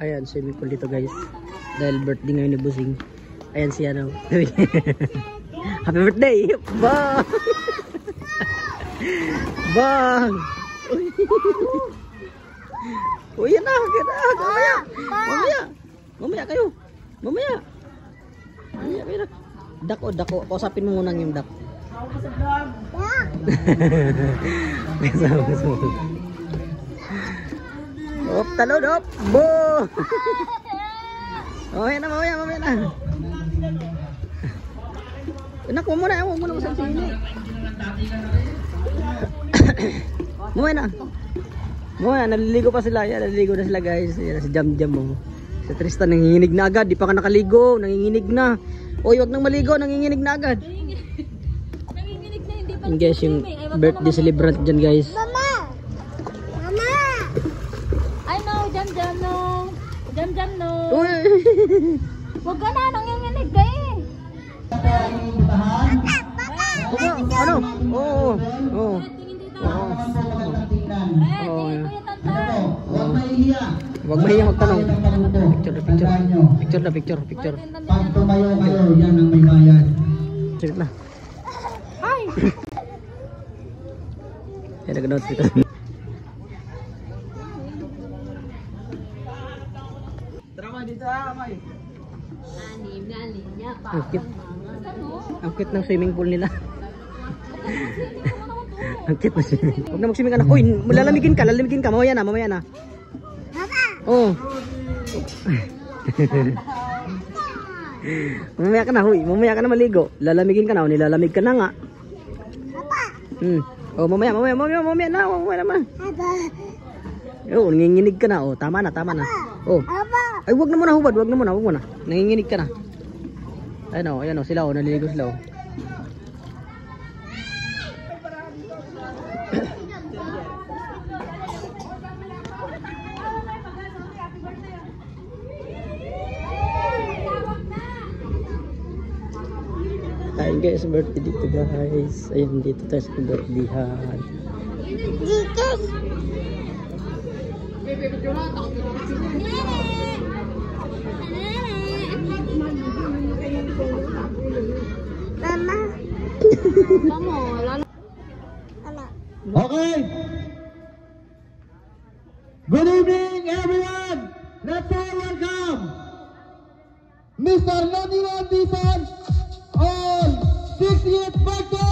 Ayan, swimming pool dito guys. Dahil birthday ngayon ni Busing. Ayan si ano. Happy birthday! Bang! Bang! Uy, yan na! Mamaya! Mamaya! Mamaya kayo! Mamaya! Mamaya kayo na! Dako. Kausapin mo muna yung dak. Op, talon, op! Bo! Mamaya na! Anak, huwag muna masansili. Mamaya, naliligo pa sila. Yan, naliligo na sila guys. Yan, si Jam mo. Si Tristan nanginginig na agad. Di pa ka nakaligo. Nanginginig na. Oy, wag nang maligo. Nanginginig na agad. Nanginginig na, hindi pa. Yung guys, yung birthday celebrant dyan guys. Mama! I know, Jam no. Jam no. Uy! Wag ka na, nanginginig ka eh. Ano? Oo. Huwag mahiya magtanong. Picture. Pag tumayo kayo, yan ang may bayad. Sige na. Hi! Yan, nag-announce dito. Drama dito ha, May. Ang cute ng swimming pool nila. Ang cute na swimming pool. Huwag na mag-swimming ka na. Uy, lalamigin ka. Mamaya na. Oo. Mamaya ka na, huy. Mamaya ka na maligo. Lalamigin ka na. Nilalamig ka na nga. Oh, mamaya naman. Oh, nanginginig ka na. Oh, tama na. Oh. Ay, wag na muna hubad. Wag muna. Nanginginig ka na. Ayan o, sila o. Naliligo sila o. Ayun guys, birthday dito guys. Ayun, dito tayo sa birthdayhan. Okay. Good evening, everyone. Let's all welcome Mr. Nadiwan Dizon on 60th birthday.